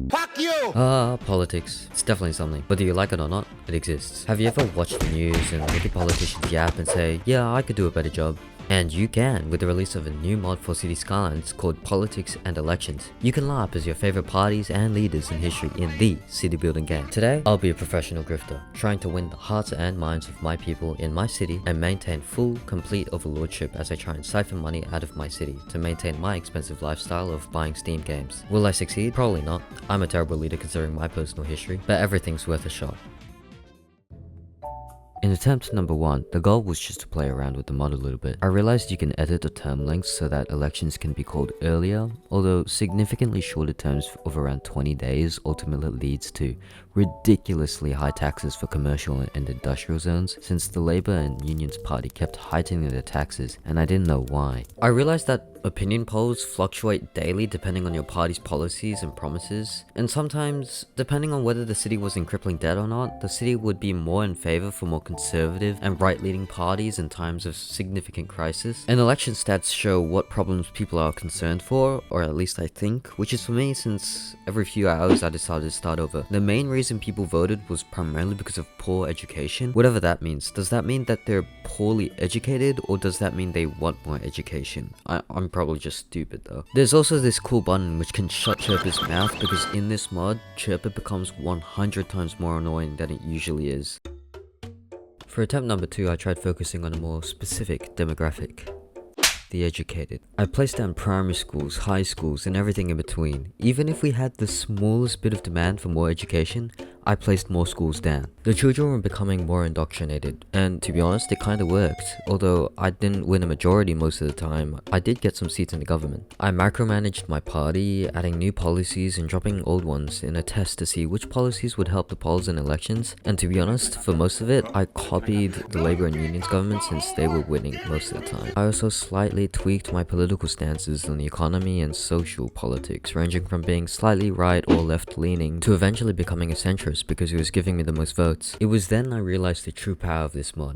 Fuck you! Politics. It's definitely something. Whether you like it or not, it exists. Have you ever watched the news and look at politicians yap and say, yeah, I could do a better job? And you can, with the release of a new mod for City Skylines called Politics and Elections. You can line up as your favorite parties and leaders in history in the city building game. Today, I'll be a professional grifter, trying to win the hearts and minds of my people in my city and maintain full, complete overlordship as I try and siphon money out of my city to maintain my expensive lifestyle of buying Steam games. Will I succeed? Probably not. I'm a terrible leader considering my personal history, but everything's worth a shot. In attempt number 1, the goal was just to play around with the mod a little bit. I realized you can edit the term lengths so that elections can be called earlier, although significantly shorter terms of around 20 days ultimately leads to ridiculously high taxes for commercial and industrial zones, since the Labour and Unions Party kept heightening their taxes and I didn't know why. I realized that opinion polls fluctuate daily depending on your party's policies and promises, and sometimes, depending on whether the city was in crippling debt or not, the city would be more in favor for more conservative and right-leaning parties in times of significant crisis. And election stats show what problems people are concerned for, or at least I think, which is for me since every few hours I decided to start over. The main reason people voted was primarily because of poor education, whatever that means. Does that mean that they're poorly educated, or does that mean they want more education? I'm probably just stupid though. There's also this cool button which can shut Chirper's mouth, because in this mod, Chirper becomes 100 times more annoying than it usually is. For attempt number 2, I tried focusing on a more specific demographic. The educated. I placed down primary schools, high schools, and everything in between. Even if we had the smallest bit of demand for more education, I placed more schools down. The children were becoming more indoctrinated, and to be honest, it kinda worked. Although I didn't win a majority most of the time, I did get some seats in the government. I micromanaged my party, adding new policies and dropping old ones in a test to see which policies would help the polls in elections, and to be honest, for most of it, I copied the Labour and Unions government since they were winning most of the time. I also slightly tweaked my political stances on the economy and social politics, ranging from being slightly right or left leaning to eventually becoming a centrist because it was giving me the most votes. It was then I realized the true power of this mod.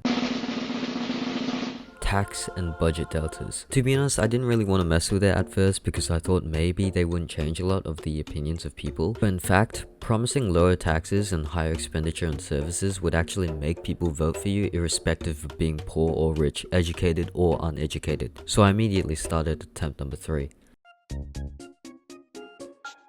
Tax and budget deltas. To be honest, I didn't really want to mess with it at first because I thought maybe they wouldn't change a lot of the opinions of people, but in fact, promising lower taxes and higher expenditure on services would actually make people vote for you irrespective of being poor or rich, educated or uneducated. So I immediately started attempt number 3.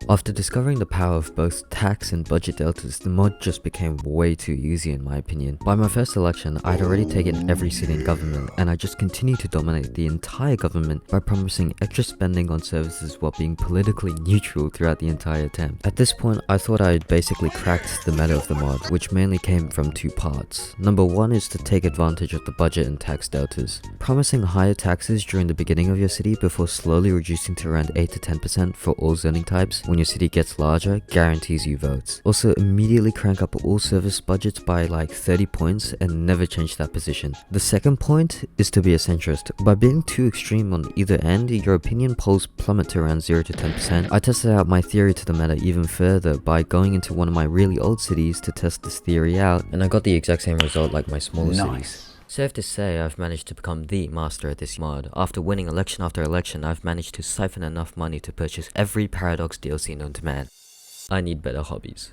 After discovering the power of both tax and budget deltas, the mod just became way too easy in my opinion. By my first election, I'd already taken every seat in government, and I just continued to dominate the entire government by promising extra spending on services while being politically neutral throughout the entire attempt. At this point, I thought I had basically cracked the meta of the mod, which mainly came from 2 parts. Number 1 is to take advantage of the budget and tax deltas. Promising higher taxes during the beginning of your city before slowly reducing to around 8 to 10% for all zoning types when your city gets larger guarantees you votes. Also, immediately crank up all service budgets by like 30 points and never change that position. The second point is to be a centrist. By being too extreme on either end, your opinion polls plummet to around 0 to 10%. I tested out my theory to the meta even further by going into one of my really old cities to test this theory out, and I got the exact same result like my smaller cities. Safe to say, I've managed to become the master at this mod. After winning election after election, I've managed to siphon enough money to purchase every Paradox DLC known to man. I need better hobbies.